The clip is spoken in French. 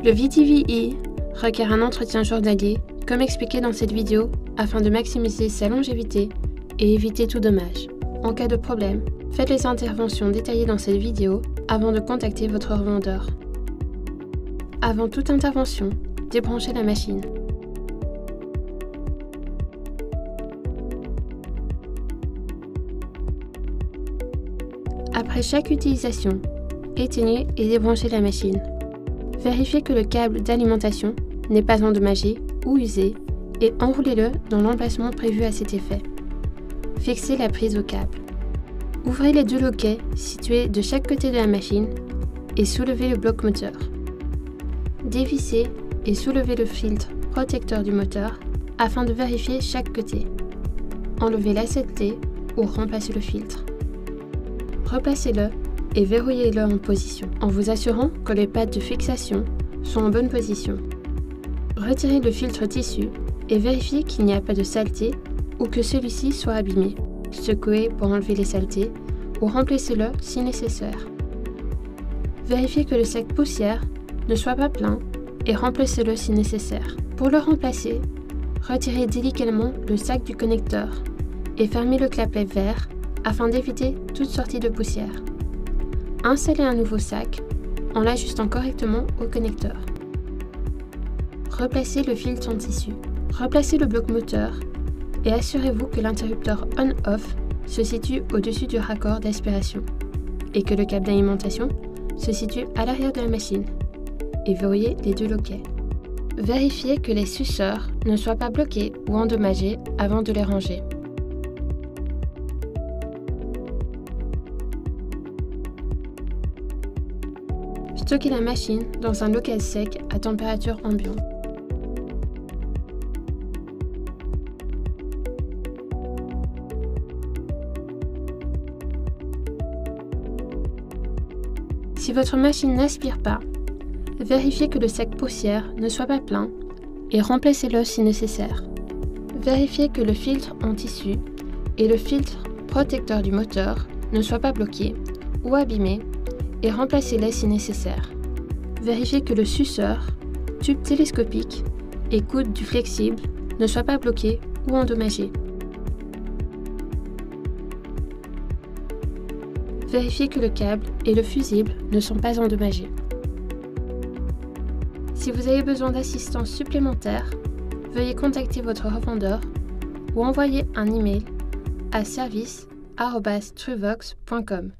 Le VTVE requiert un entretien journalier, comme expliqué dans cette vidéo, afin de maximiser sa longévité et éviter tout dommage. En cas de problème, faites les interventions détaillées dans cette vidéo avant de contacter votre revendeur. Avant toute intervention, débranchez la machine. Après chaque utilisation, éteignez et débranchez la machine. Vérifiez que le câble d'alimentation n'est pas endommagé ou usé et enroulez-le dans l'emplacement prévu à cet effet. Fixez la prise au câble. Ouvrez les deux loquets situés de chaque côté de la machine et soulevez le bloc moteur. Dévissez et soulevez le filtre protecteur du moteur afin de vérifier chaque côté. Enlevez l'aceté ou remplacez le filtre. Replacez-le et verrouillez-le en position, en vous assurant que les pattes de fixation sont en bonne position. Retirez le filtre tissu et vérifiez qu'il n'y a pas de saleté ou que celui-ci soit abîmé. Secouez pour enlever les saletés ou remplacez-le si nécessaire. Vérifiez que le sac poussière ne soit pas plein et remplacez-le si nécessaire. Pour le remplacer, retirez délicatement le sac du connecteur et fermez le clapet vert afin d'éviter toute sortie de poussière. Installez un nouveau sac en l'ajustant correctement au connecteur. Replacez le filtre en tissu. Replacez le bloc moteur et assurez-vous que l'interrupteur on-off se situe au-dessus du raccord d'aspiration et que le câble d'alimentation se situe à l'arrière de la machine et verrouillez les deux loquets. Vérifiez que les suceurs ne soient pas bloqués ou endommagés avant de les ranger. Stockez la machine dans un local sec à température ambiante. Si votre machine n'aspire pas, vérifiez que le sac poussière ne soit pas plein et remplacez-le si nécessaire. Vérifiez que le filtre en tissu et le filtre protecteur du moteur ne soient pas bloqués ou abîmés et remplacez-les si nécessaire. Vérifiez que le suceur, tube télescopique et coude du flexible ne soient pas bloqués ou endommagés. Vérifiez que le câble et le fusible ne sont pas endommagés. Si vous avez besoin d'assistance supplémentaire, veuillez contacter votre revendeur ou envoyer un email à service@truvox.com.